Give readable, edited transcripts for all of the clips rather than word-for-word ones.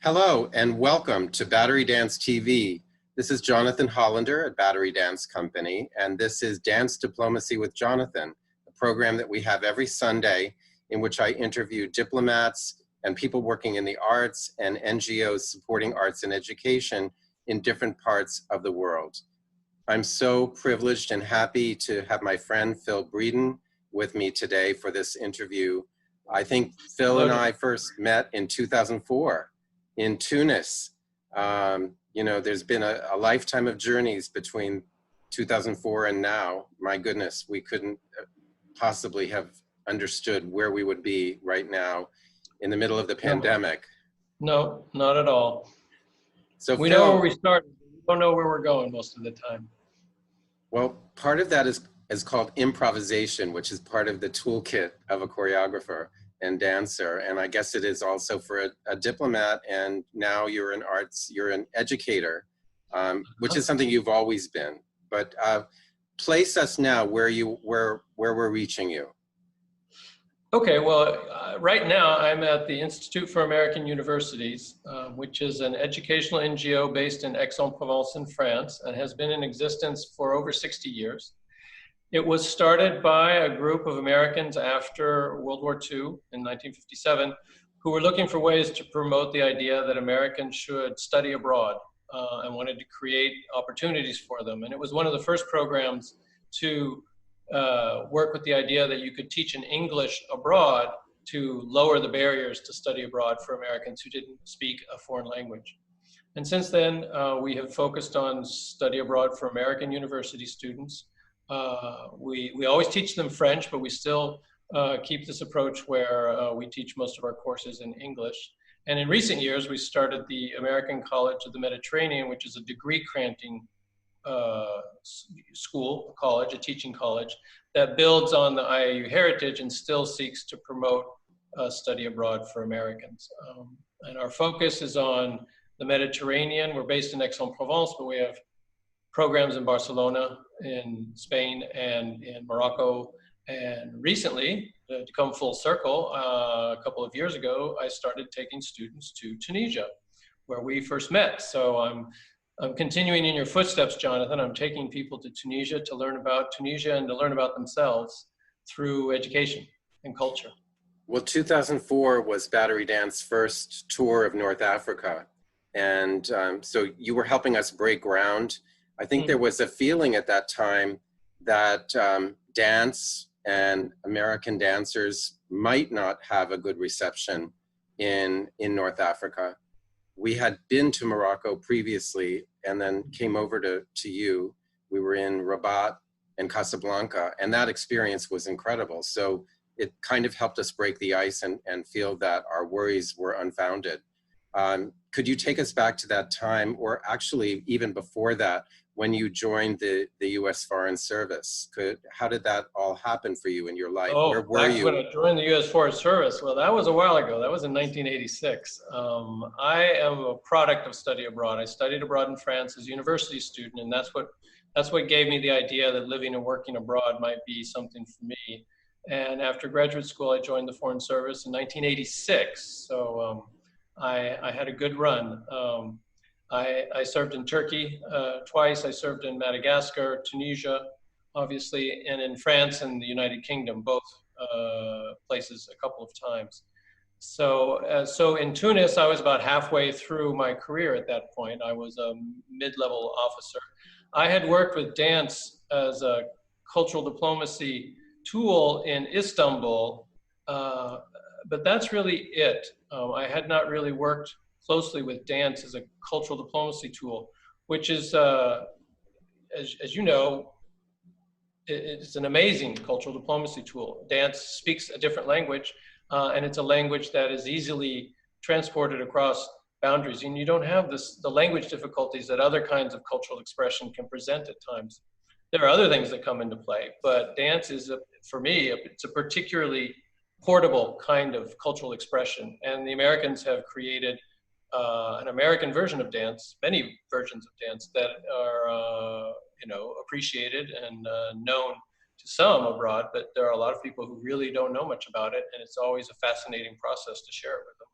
Hello and welcome to Battery Dance TV. This is Jonathan Hollander at Battery Dance Company, and this is Dance Diplomacy with Jonathan, a program that we have every Sunday in which I interview diplomats and people working in the arts and NGOs supporting arts and education in different parts of the world. I'm so privileged and happy to have my friend Phil Breeden with me today for this interview. I think Phil and I first met in 2004 in Tunis. There's been a lifetime of journeys between 2004 and now. My goodness, we couldn't possibly have understood where we would be right now in the middle of the pandemic. No, not at all. So we Phil, know where we started. We don't know where we're going most of the time. Well, part of that is called improvisation, which is part of the toolkit of a choreographer and dancer. And I guess it is also for a diplomat, and now you're an educator, which is something you've always been. But place us now where we're reaching you. Okay, well, right now I'm at the Institute for American Universities, which is an educational NGO based in Aix-en-Provence in France and has been in existence for over 60 years. It was started by a group of Americans after World War II in 1957 who were looking for ways to promote the idea that Americans should study abroad and wanted to create opportunities for them. And it was one of the first programs to work with the idea that you could teach in English abroad to lower the barriers to study abroad for Americans who didn't speak a foreign language. And since then, we have focused on study abroad for American university students. We always teach them French, but we still keep this approach where we teach most of our courses in English. And in recent years, we started the American College of the Mediterranean, which is a degree-granting school, a teaching college, that builds on the IAU heritage and still seeks to promote study abroad for Americans. And our focus is on the Mediterranean. We're based in Aix-en-Provence, but we have programs in Barcelona, in Spain, and in Morocco. And recently, to come full circle, a couple of years ago, I started taking students to Tunisia, where we first met. So I'm continuing in your footsteps, Jonathan. I'm taking people to Tunisia to learn about Tunisia and to learn about themselves through education and culture. Well, 2004 was Battery Dance's first tour of North Africa. And so you were helping us break ground. I think there was a feeling at that time that dance and American dancers might not have a good reception in North Africa. We had been to Morocco previously and then came over to you. We were in Rabat and Casablanca, and that experience was incredible. So it kind of helped us break the ice and feel that our worries were unfounded. Could you take us back to that time, or actually even before that, when you joined the U.S. Foreign Service? How did that all happen for you in your life? Oh, where were you? When I joined the U.S. Foreign Service, well, that was a while ago. That was in 1986. I am a product of study abroad. I studied abroad in France as a university student, and that's what gave me the idea that living and working abroad might be something for me. And after graduate school, I joined the Foreign Service in 1986. So I had a good run. I served in Turkey twice. I served in Madagascar, Tunisia, obviously, and in France and the United Kingdom, both places a couple of times. So in Tunis, I was about halfway through my career at that point. I was a mid-level officer. I had worked with dance as a cultural diplomacy tool in Istanbul, but that's really it. I had not really worked closely with dance as a cultural diplomacy tool, which is, as you know, it's an amazing cultural diplomacy tool. Dance speaks a different language, and it's a language that is easily transported across boundaries, and you don't have the language difficulties that other kinds of cultural expression can present at times. There are other things that come into play, but dance is, for me, it's a particularly portable kind of cultural expression, and the Americans have created an American version of dance, many versions of dance that are appreciated and known to some abroad, but there are a lot of people who really don't know much about it, and it's always a fascinating process to share it with them.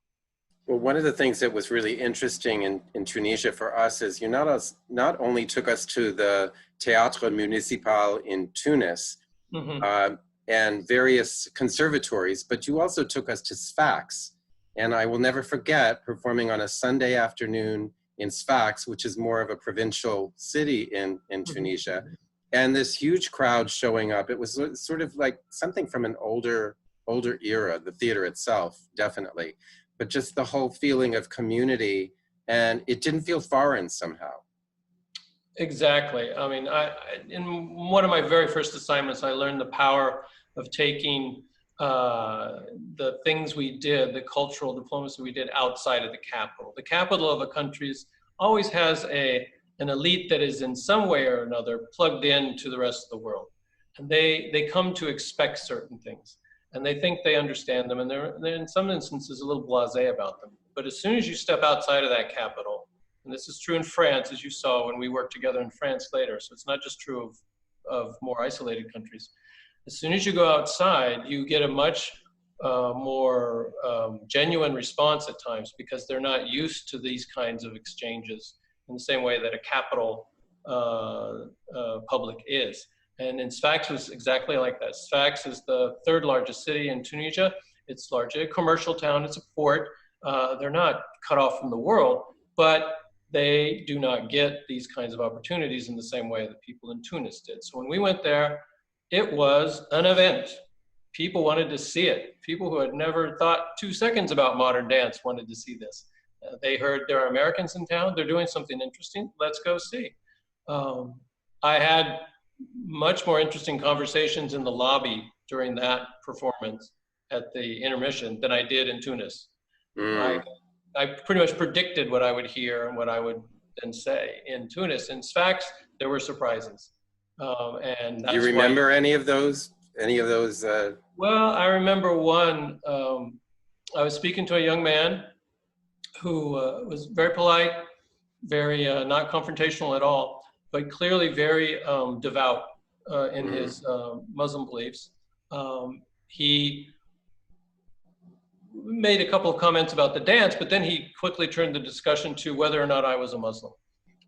Well, one of the things that was really interesting in Tunisia for us is you not only took us to the Théâtre Municipal in Tunis, Hmm. uh, and various conservatories, but you also took us to Sfax. And I will never forget performing on a Sunday afternoon in Sfax, which is more of a provincial city in Tunisia, and this huge crowd showing up. It was sort of like something from an older era, the theater itself, definitely, but just the whole feeling of community, and it didn't feel foreign somehow. Exactly. I mean, in one of my very first assignments, I learned the power of taking uh, the things we did, the cultural diplomacy we did outside of the capital. The capital of a country always has an elite that is in some way or another plugged in to the rest of the world. And they come to expect certain things. And they think they understand them. And they're in some instances a little blasé about them. But as soon as you step outside of that capital, and this is true in France, as you saw when we worked together in France later. So it's not just true of more isolated countries. As soon as you go outside, you get a much more genuine response at times because they're not used to these kinds of exchanges in the same way that a capital public is. And in Sfax was exactly like that. Sfax is the third largest city in Tunisia. It's largely a commercial town. It's a port. They're not cut off from the world, but they do not get these kinds of opportunities in the same way that people in Tunis did. So when we went there, it was an event. People wanted to see it. People who had never thought 2 seconds about modern dance wanted to see this. They heard there are Americans in town, they're doing something interesting, let's go see. I had much more interesting conversations in the lobby during that performance at the intermission than I did in Tunis. I Mm. I pretty much predicted what I would hear and what I would then say. In Tunis, in Sfax, there were surprises, and Do you that's why. remember any of those? Any of those? Well, I remember one. I was speaking to a young man who was very polite, very not confrontational at all, but clearly very devout in Mm. his Muslim beliefs. He made a couple of comments about the dance, but then he quickly turned the discussion to whether or not I was a Muslim.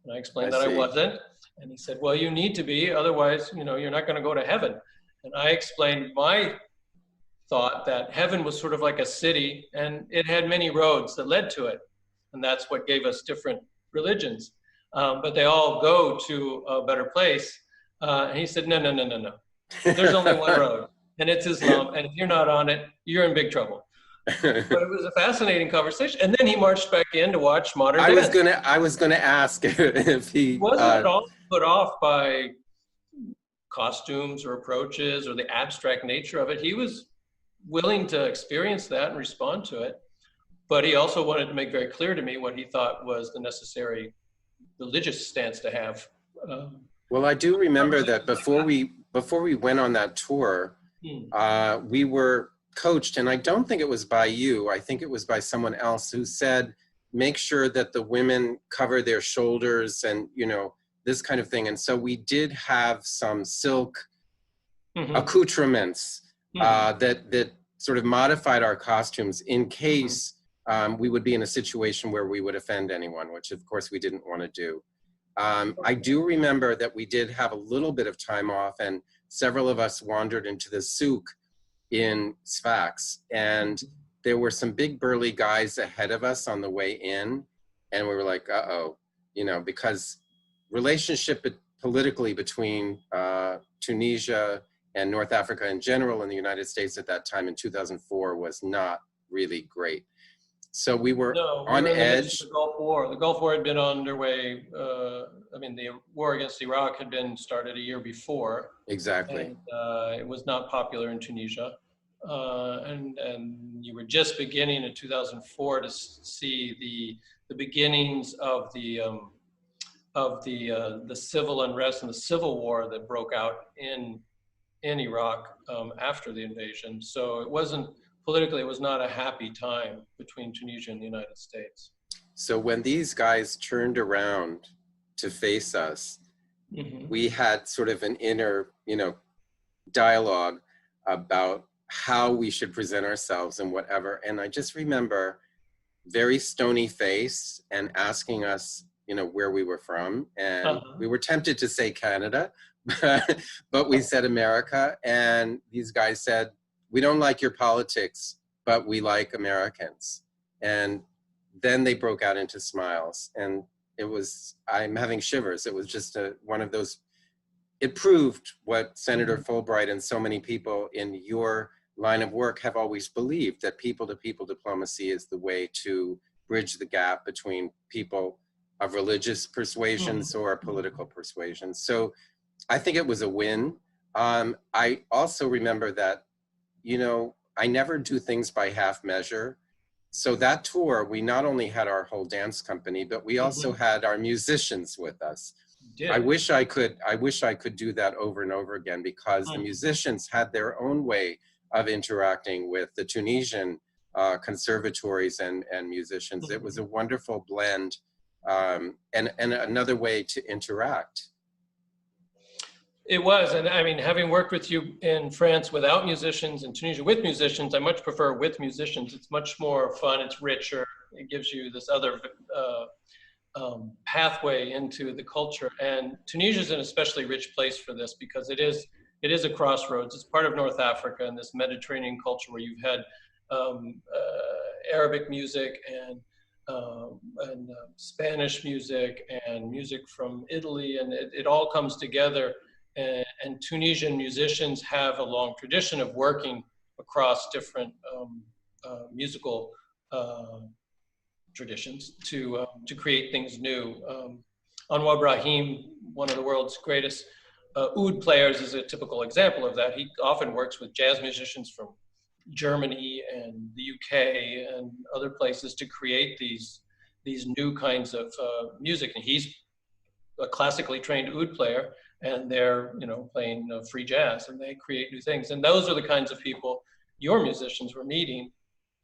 And I I explained that I see. wasn't. And he said, well, you need to be, otherwise, you're not going to go to heaven. And I explained my thought that heaven was sort of like a city and it had many roads that led to it. And that's what gave us different religions. But they all go to a better place. And he said, no, no, no, no, no. There's only one road, and it's Islam. And if you're not on it, you're in big trouble. But it was a fascinating conversation. And then he marched back in to watch modern dance. I was gonna ask if He he. wasn't at all put off by costumes or approaches or the abstract nature of it. He was willing to experience that and respond to it. But he also wanted to make very clear to me what he thought was the necessary religious stance to have. Well, I do remember that Conversations like before we went on that tour, that. we were coached, and I don't think it was by you. I think it was by someone else who said, make sure that the women cover their shoulders and, this kind of thing. And so we did have some silk Mm-hmm. accoutrements Mm-hmm. that sort of modified our costumes in case we would be in a situation where we would offend anyone, which of course we didn't want to do. I do remember that we did have a little bit of time off, and several of us wandered into the souk in Sfax, and there were some big burly guys ahead of us on the way in, and we were like, uh-oh, because relationship politically between Tunisia and North Africa in general and the United States at that time in 2004 was not really great. So we were No, we on were in the midst edge. of the Gulf War. The Gulf War had been underway. The war against Iraq had been started a year before, Exactly. and it was not popular in Tunisia. And you were just beginning in 2004 to see the beginnings of the civil unrest and the civil war that broke out in Iraq after the invasion. So it wasn't politically, it was not a happy time between Tunisia and the United States. So when these guys turned around to face us, we had sort of an inner, dialogue about how we should present ourselves and whatever. And I just remember very stony face and asking us, where we were from. And we were tempted to say Canada, but we said America. And these guys said, we don't like your politics, but we like Americans. And then they broke out into smiles. And I'm having shivers. It was just one of those, it proved what Senator Fulbright and so many people in your line of work have always believed, that people-to-people diplomacy is the way to bridge the gap between people of religious persuasions or political persuasions. So I think it was a win. I also remember that, I never do things by half measure. So that tour, we not only had our whole dance company, but we also had our musicians with us. Yeah. I wish I could do that over and over again, because the musicians had their own way of interacting with the Tunisian conservatories and musicians. It was a wonderful blend, and another way to interact. It was, and I mean, having worked with you in France without musicians and Tunisia with musicians, I much prefer with musicians. It's much more fun, it's richer, it gives you this other pathway into the culture. And Tunisia is an especially rich place for this, because it is a crossroads. It's part of North Africa and this Mediterranean culture where you've had Arabic music and Spanish music and music from Italy, and it all comes together. And Tunisian musicians have a long tradition of working across different musical traditions to create things new. Anwar Brahim, one of the world's greatest oud players, is a typical example of that. He often works with jazz musicians from Germany and the UK and other places to create these new kinds of music. And he's a classically trained oud player, and they're playing free jazz, and they create new things. And those are the kinds of people your musicians were meeting.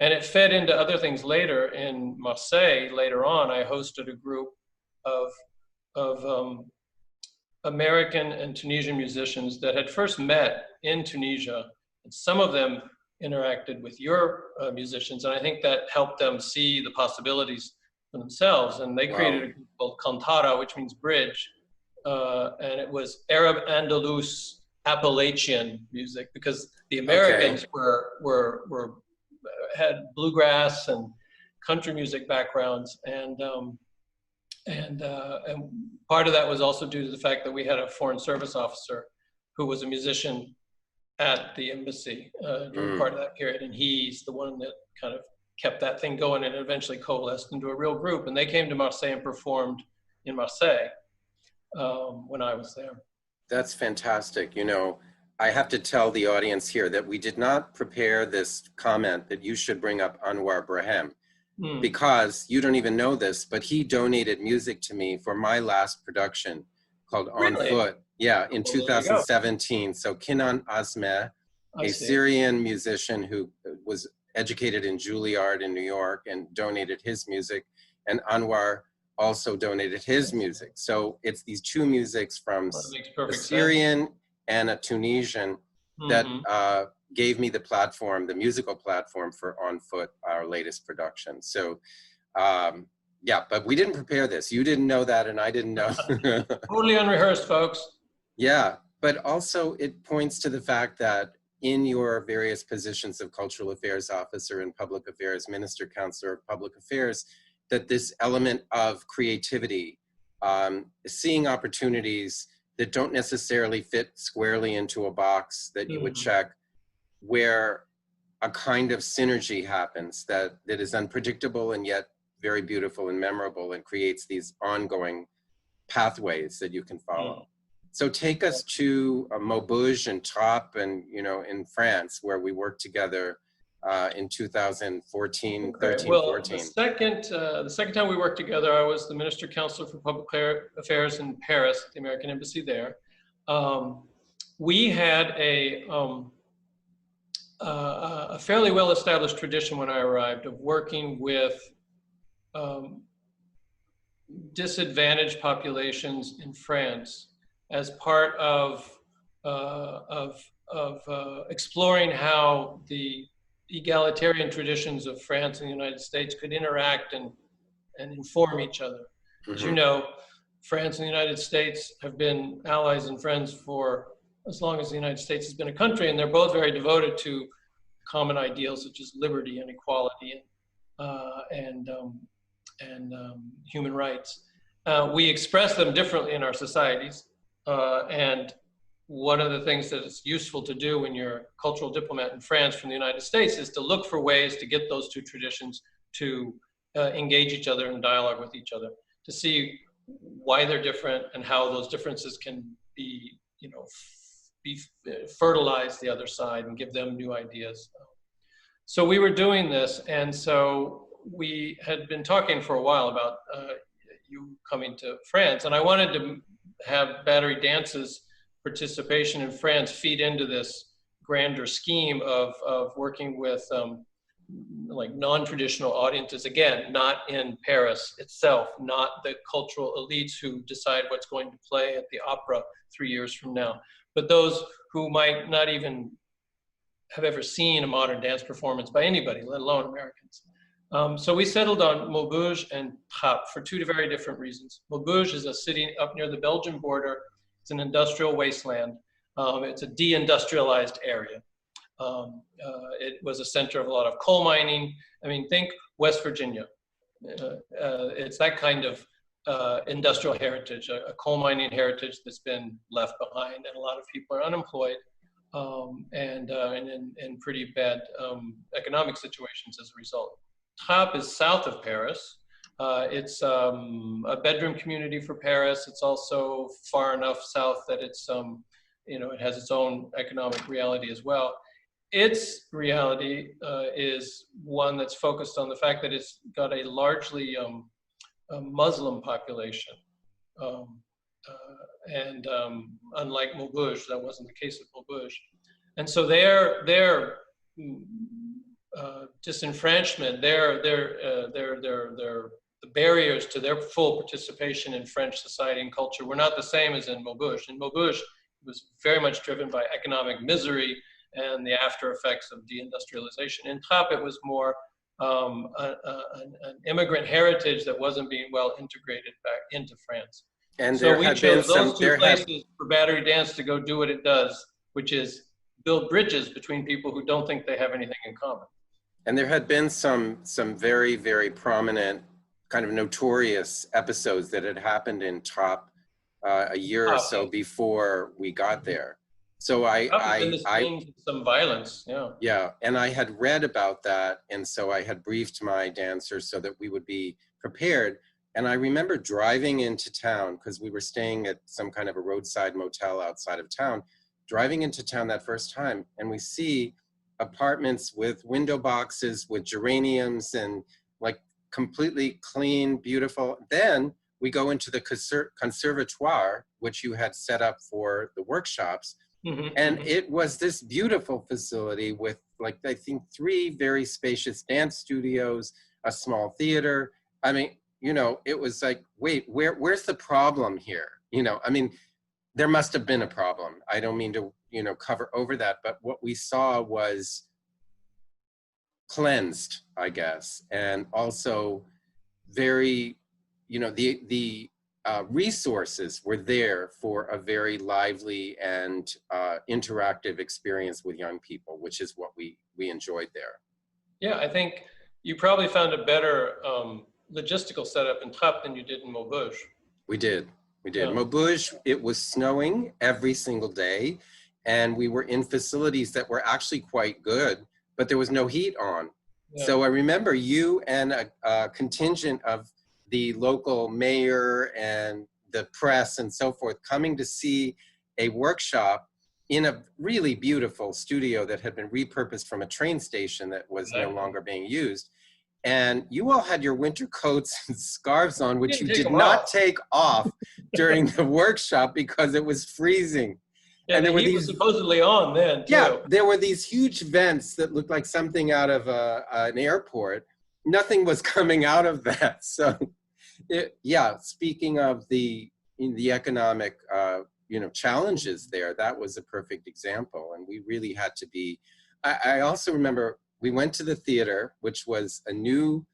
And it fed into other things later. In Marseille, later on, I hosted a group of American and Tunisian musicians that had first met in Tunisia. And some of them interacted with your musicians. And I think that helped them see the possibilities for themselves. And they created a group called Cantara, which means bridge. And it was Arab Andalus Appalachian music, because the Americans had bluegrass and country music backgrounds, and part of that was also due to the fact that we had a foreign service officer who was a musician at the embassy during part of that period, and he's the one that kind of kept that thing going, and eventually coalesced into a real group. And they came to Marseille and performed in Marseille when I was there. That's fantastic. I have to tell the audience here that we did not prepare this comment that you should bring up Anwar Brahim, because you don't even know this, but he donated music to me for my last production called On Foot. Yeah, in 2017. So Kinan Azmeh, a Syrian musician who was educated in Juilliard in New York, and donated his music, and Anwar also donated his music. So it's these two musics from a Syrian and a Tunisian that gave me the platform, the musical platform for On Foot, our latest production. So yeah, but we didn't prepare this. You didn't know that, and I didn't know. Totally unrehearsed, folks. Yeah, but also it points to the fact that in your various positions of cultural affairs officer and public affairs minister, counselor of public affairs, that this element of creativity, seeing opportunities that don't necessarily fit squarely into a box that you would check, where a kind of synergy happens that is unpredictable and yet very beautiful and memorable, and creates these ongoing pathways that you can follow. So take us to Maubeuge and Trappes, and in France, where we worked together in 2014, 13, well, 14. The second time we worked together, I was the Minister Counselor for Public Affairs in Paris, the American Embassy there. We had a fairly well-established tradition when I arrived of working with disadvantaged populations in France as part of exploring how the egalitarian traditions of France and the United States could interact and inform each other. As you Hmm. know, France and the United States have been allies and friends for as long as the United States has been a country, and they're both very devoted to common ideals such as liberty and equality and human rights. We express them differently in our societies, and one of the things that is useful to do when you're a cultural diplomat in France from the United States is to look for ways to get those two traditions to engage each other in dialogue with each other, to see why they're different and how those differences can be, be fertilize the other side and give them new ideas. So we were doing this, and so we had been talking for a while about you coming to France, and I wanted to have Battery Dance's participation in France feed into this grander scheme of working with like non-traditional audiences, again, not in Paris itself, not the cultural elites who decide what's going to play at the opera 3 years from now, but those who might not even have ever seen a modern dance performance by anybody, let alone Americans. So we settled on Maubeuge and Trappes for two very different reasons. Maubeuge is a city up near the Belgian border. It's an industrial wasteland. It's a deindustrialized area. It was a center of a lot of coal mining. I mean, think West Virginia. It's that kind of industrial heritage, a coal mining heritage that's been left behind, and a lot of people are unemployed and in pretty bad economic situations as a result. Trappes is south of Paris. It's a bedroom community for Paris. It's also far enough south that it's, it has its own economic reality as well. Its reality is one that's focused on the fact that it's got a largely a Muslim population. Unlike Maubeuge, that wasn't the case at Maubeuge. And so their disenfranchisement, the barriers to their full participation in French society and culture were not the same as in Maubeuge. In Maubeuge, it was very much driven by economic misery and the after effects of deindustrialization. In Trappes, it was more an immigrant heritage that wasn't being well integrated back into France. And so we chose those two places for Battery Dance to go do what it does, which is build bridges between people who don't think they have anything in common. And there had been some very, very prominent, kind of notorious episodes that had happened in Trappes a year or so before we got there. So some violence, yeah. Yeah, and I had read about that, and so I had briefed my dancers so that we would be prepared. And I remember driving into town, because we were staying at some kind of a roadside motel outside of town, driving into town that first time, and we see apartments with window boxes with geraniums and like completely clean, beautiful. Then we go into the conservatoire, which you had set up for the workshops. And it was this beautiful facility with, like, I think 3 very spacious dance studios, a small theater. I mean, it was like, wait, where's the problem here? I mean, there must have been a problem. I don't mean to, cover over that, but what we saw was cleansed, I guess, and also very, the resources were there for a very lively and interactive experience with young people, which is what we enjoyed there. Yeah, I think you probably found a better logistical setup in Trappes than you did in Maubeuge. We did. Yeah. Maubeuge, it was snowing every single day, and we were in facilities that were actually quite good, but there was no heat on. Yeah. So I remember you and a contingent of the local mayor and the press and so forth coming to see a workshop in a really beautiful studio that had been repurposed from a train station that was no longer being used. And you all had your winter coats and scarves on, which you did not take off during the workshop because it was freezing. Yeah, and the heat was supposedly on then, too. Yeah, there were these huge vents that looked like something out of an airport. Nothing was coming out of that. So, yeah, speaking of the economic, challenges there, that was a perfect example. And we really had to be, I also remember we went to the theater, which was a new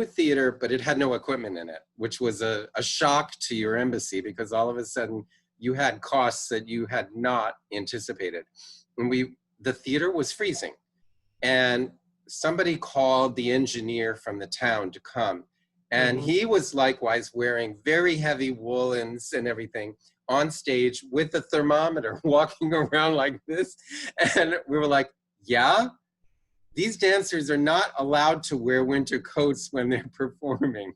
theater, but it had no equipment in it, which was a shock to your embassy, because all of a sudden you had costs that you had not anticipated. And the theater was freezing, and somebody called the engineer from the town to come. And he was likewise wearing very heavy woolens and everything on stage with a thermometer, walking around like this. And we were like, yeah, these dancers are not allowed to wear winter coats when they're performing.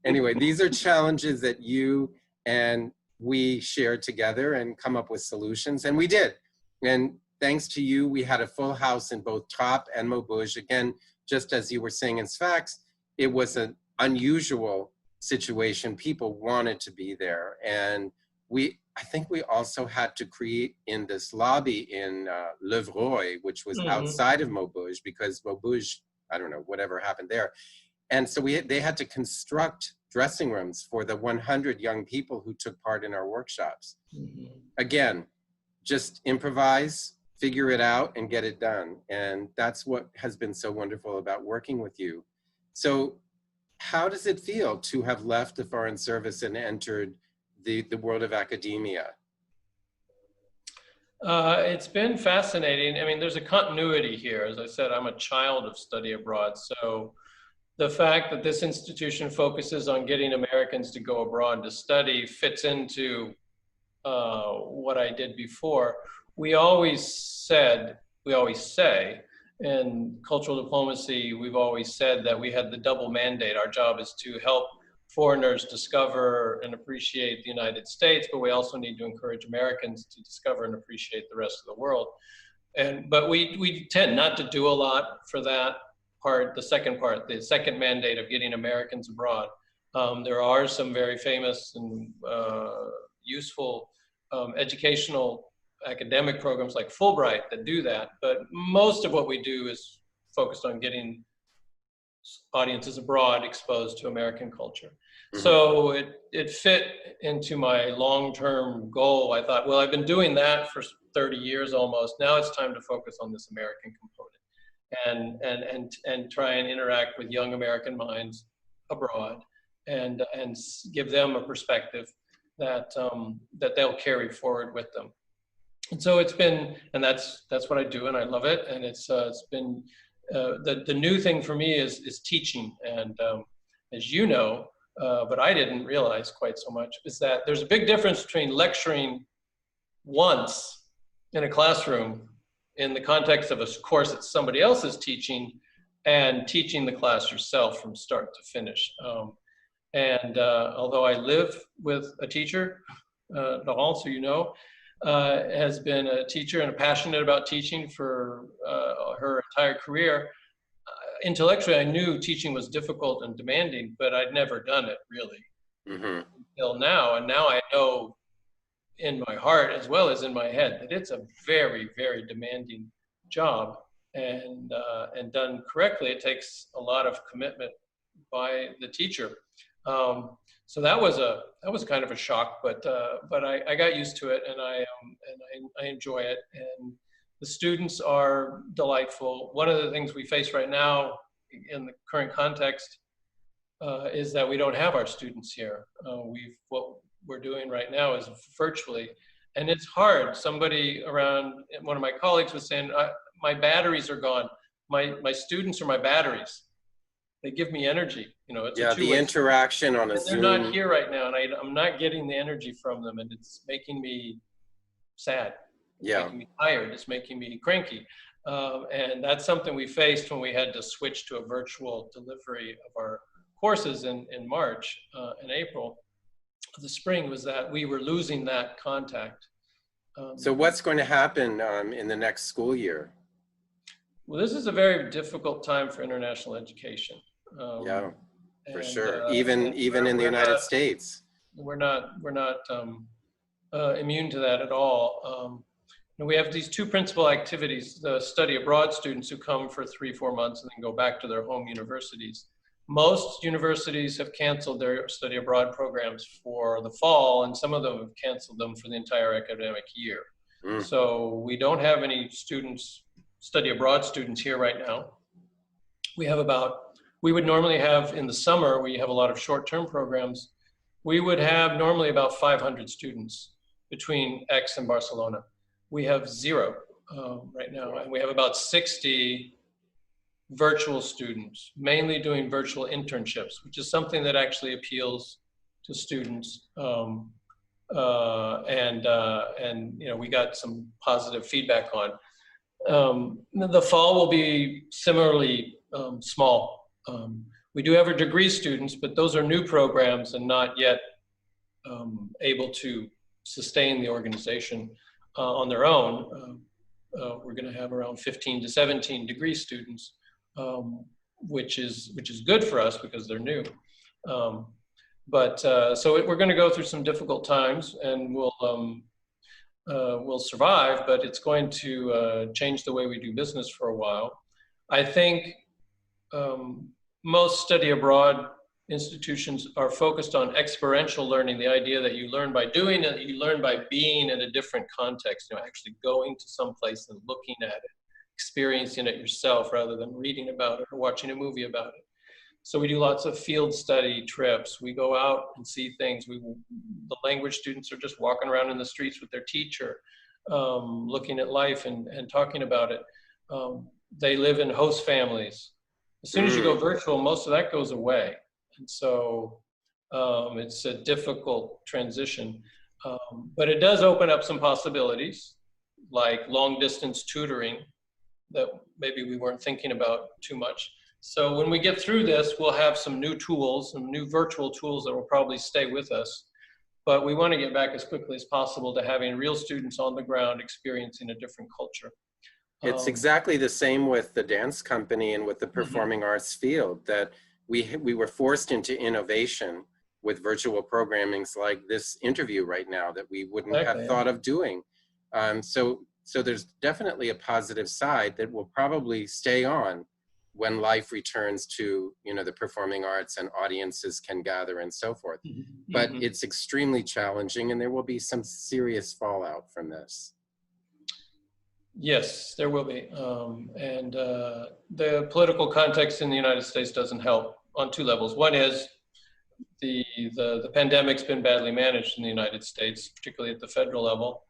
Anyway, these are challenges that you and we shared together and come up with solutions, and we did. And thanks to you, we had a full house in both Top and Maubeuge. Again, just as you were saying in Sfax, it was an unusual situation. People wanted to be there. And I think we also had to create in this lobby in Le Vroy, which was outside of Maubeuge, because Maubeuge, I don't know, whatever happened there. And so they had to construct dressing rooms for the 100 young people who took part in our workshops. Again, just improvise, figure it out, and get it done. And that's what has been so wonderful about working with you. So how does it feel to have left the Foreign Service and entered the world of academia? It's been fascinating. I mean, there's a continuity here. As I said, I'm a child of study abroad. So the fact that this institution focuses on getting Americans to go abroad to study fits into what I did before. We always say, in cultural diplomacy, we've always said that we had the double mandate. Our job is to help foreigners discover and appreciate the United States, but we also need to encourage Americans to discover and appreciate the rest of the world. But we tend not to do a lot for that part, the second mandate of getting Americans abroad. There are some very famous and useful educational academic programs like Fulbright that do that, but most of what we do is focused on getting audiences abroad exposed to American culture. So it fit into my long-term goal. I thought, well, I've been doing that for 30 years almost. Now it's time to focus on this American component and try and interact with young American minds abroad and give them a perspective that they'll carry forward with them. And so it's been, and that's what I do, and I love it. And it's been the new thing for me is teaching. And as you know, but I didn't realize quite so much, is that there's a big difference between lecturing once in a classroom in the context of a course that somebody else is teaching and teaching the class yourself from start to finish. Although I live with a teacher, Laurence, who you know, has been a teacher and passionate about teaching for her entire career. Intellectually, I knew teaching was difficult and demanding, but I'd never done it really until now. And now I know in my heart as well as in my head that it's a very, very demanding job, and done correctly, it takes a lot of commitment by the teacher. So that was kind of a shock, but I got used to it, and I enjoy it, and the students are delightful. One of the things we face right now in the current context is that we don't have our students here. What we're doing right now is virtually, and it's hard. Somebody around, one of my colleagues was saying, my batteries are gone. My students are my batteries. They give me energy. You know, it's the interaction on a Zoom. They're not here right now, and I'm not getting the energy from them, and it's making me sad. It's making me tired. It's making me cranky. And that's something we faced when we had to switch to a virtual delivery of our courses in March and April. The spring was that we were losing that contact. So what's going to happen in the next school year? Well, this is a very difficult time for international education. For sure. Even in the United States. We're not immune to that at all. And we have these two principal activities: the study abroad students who come for 3-4 months and then go back to their home universities. Most universities have canceled their study abroad programs for the fall, and some of them have canceled them for the entire academic year. So we don't have any students study abroad students here right now. We would normally have in the summer, we have a lot of short-term programs. We would have normally about 500 students between Aix and Barcelona. We have 0 right now, and we have about 60 virtual students, mainly doing virtual internships, which is something that actually appeals to students. And you know, we got some positive feedback on. The fall will be similarly small. We do have our degree students, but those are new programs and not yet able to sustain the organization on their own. We're going to have around 15 to 17 degree students, which is good for us because they're new. So we're going to go through some difficult times, and we'll survive, but it's going to change the way we do business for a while. I think most study abroad institutions are focused on experiential learning, the idea that you learn by doing it, you learn by being in a different context, you know, actually going to some place and looking at it, experiencing it yourself rather than reading about it or watching a movie about it. So we do lots of field study trips. We go out and see things. The language students are just walking around in the streets with their teacher, looking at life and talking about it. They live in host families. As soon as you go virtual, most of that goes away. And so it's a difficult transition. But it does open up some possibilities, like long distance tutoring that maybe we weren't thinking about too much. So when we get through this, we'll have some new tools, some new virtual tools that will probably stay with us. But we want to get back as quickly as possible to having real students on the ground experiencing a different culture. It's exactly the same with the dance company and with the performing arts field, that we were forced into innovation with virtual programmings like this interview right now that we wouldn't have thought of doing. So there's definitely a positive side that will probably stay on when life returns to, you know, the performing arts and audiences can gather and so forth. But it's extremely challenging, and there will be some serious fallout from this. Yes, there will be. And the political context in the United States doesn't help on 2 levels. One is the pandemic's been badly managed in the United States, particularly at the federal level.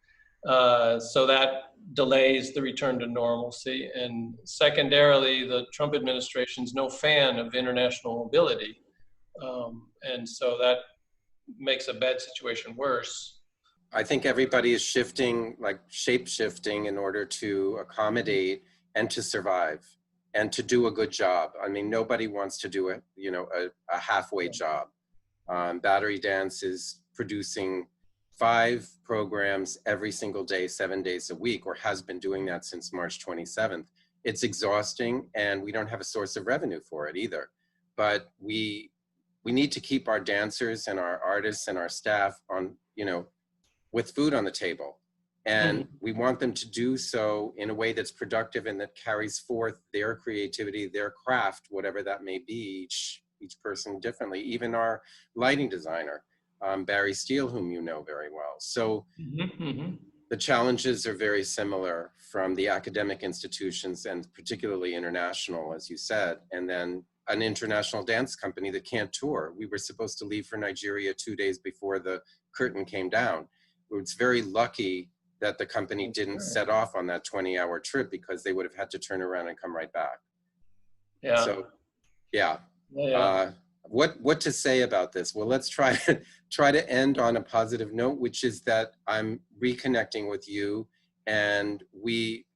So that delays the return to normalcy. And secondarily, the Trump administration's no fan of international mobility. And so that makes a bad situation worse. I think everybody is shifting, like shape shifting, in order to accommodate and to survive and to do a good job. I mean, nobody wants to do a halfway job. Battery Dance is producing 5 programs every single day, 7 days a week, or has been doing that since March 27th. It's exhausting, and we don't have a source of revenue for it either. But we need to keep our dancers and our artists and our staff on, you know, with food on the table. And we want them to do so in a way that's productive and that carries forth their creativity, their craft, whatever that may be, each person differently. Even our lighting designer, Barry Steele, whom you know very well. So the challenges are very similar from the academic institutions and particularly international, as you said, and then an international dance company that can't tour. We were supposed to leave for Nigeria 2 days before the curtain came down. It's very lucky that the company didn't set off on that 20-hour trip, because they would have had to turn around and come right back. Yeah. So, yeah. What to say about this? Well, let's try to end on a positive note, which is that I'm reconnecting with you, and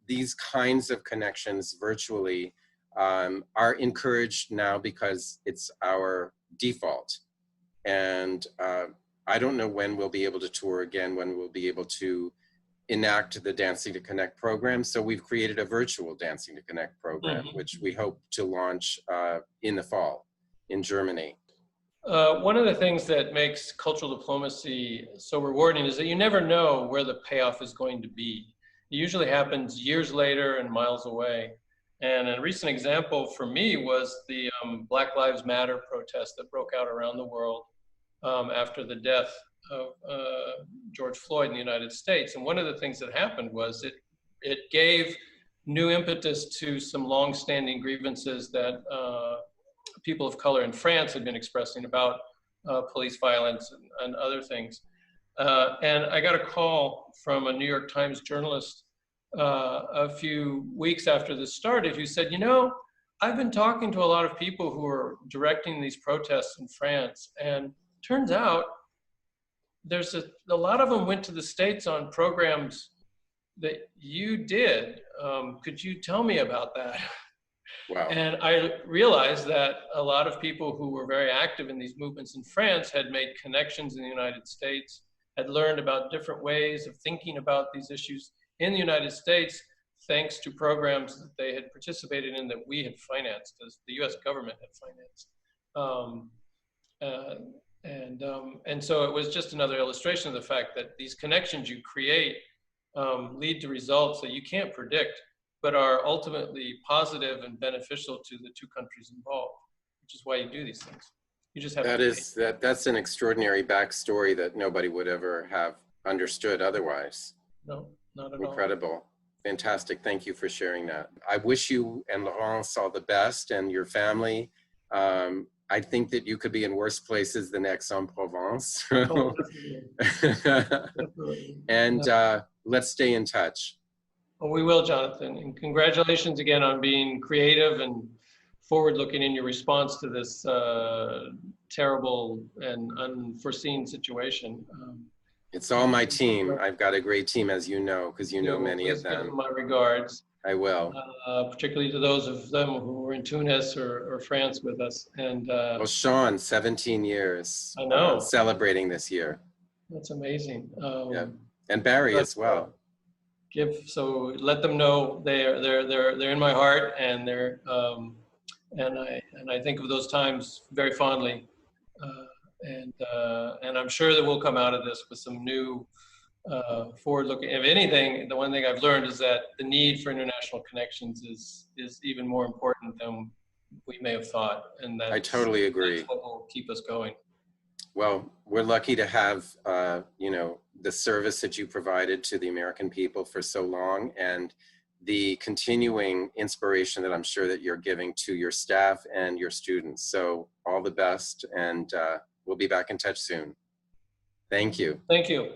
these kinds of connections virtually are encouraged now because it's our default. And I don't know when we'll be able to tour again, when we'll be able to enact the Dancing to Connect program. So we've created a virtual Dancing to Connect program, which we hope to launch in the fall in Germany. One of the things that makes cultural diplomacy so rewarding is that you never know where the payoff is going to be. It usually happens years later and miles away. And a recent example for me was the Black Lives Matter protest that broke out around the world after the death of George Floyd in the United States. And one of the things that happened was it gave new impetus to some long-standing grievances that people of color in France had been expressing about police violence and other things. And I got a call from a New York Times journalist a few weeks after this started who said, you know, I've been talking to a lot of people who are directing these protests in France, and turns out there's a lot of them went to the States on programs that you did. Could you tell me about that? Wow. And I realized that a lot of people who were very active in these movements in France had made connections in the United States, had learned about different ways of thinking about these issues in the United States, thanks to programs that they had participated in that we had financed, as the US government had financed. And so it was just another illustration of the fact that these connections you create lead to results that you can't predict, but are ultimately positive and beneficial to the two countries involved, which is why you do these things. You just have that's an extraordinary backstory that nobody would ever have understood otherwise. No, not at all. Incredible. Fantastic. Thank you for sharing that. I wish you and Laurence all the best, and your family. I think that you could be in worse places than Aix-en-Provence. Oh, definitely. And let's stay in touch. Well, we will, Jonathan. And congratulations again on being creative and forward-looking in your response to this terrible and unforeseen situation. It's all my team. I've got a great team, as you know, because you know many of Please give them. my regards. I will. Particularly to those of them who were in Tunis or France with us. And Well, Sean, 17 years. I know. Celebrating this year. That's amazing. Yeah. And Barry as well. So let them know they're in my heart, and they're and I think of those times very fondly, and I'm sure that we'll come out of this with some new forward-looking. If anything, the one thing I've learned is that the need for international connections is even more important than we may have thought, and that I totally agree. That's what will keep us going. Well, we're lucky to have you know, the service that you provided to the American people for so long, and the continuing inspiration that I'm sure that you're giving to your staff and your students. So all the best, and we'll be back in touch soon. Thank you. Thank you.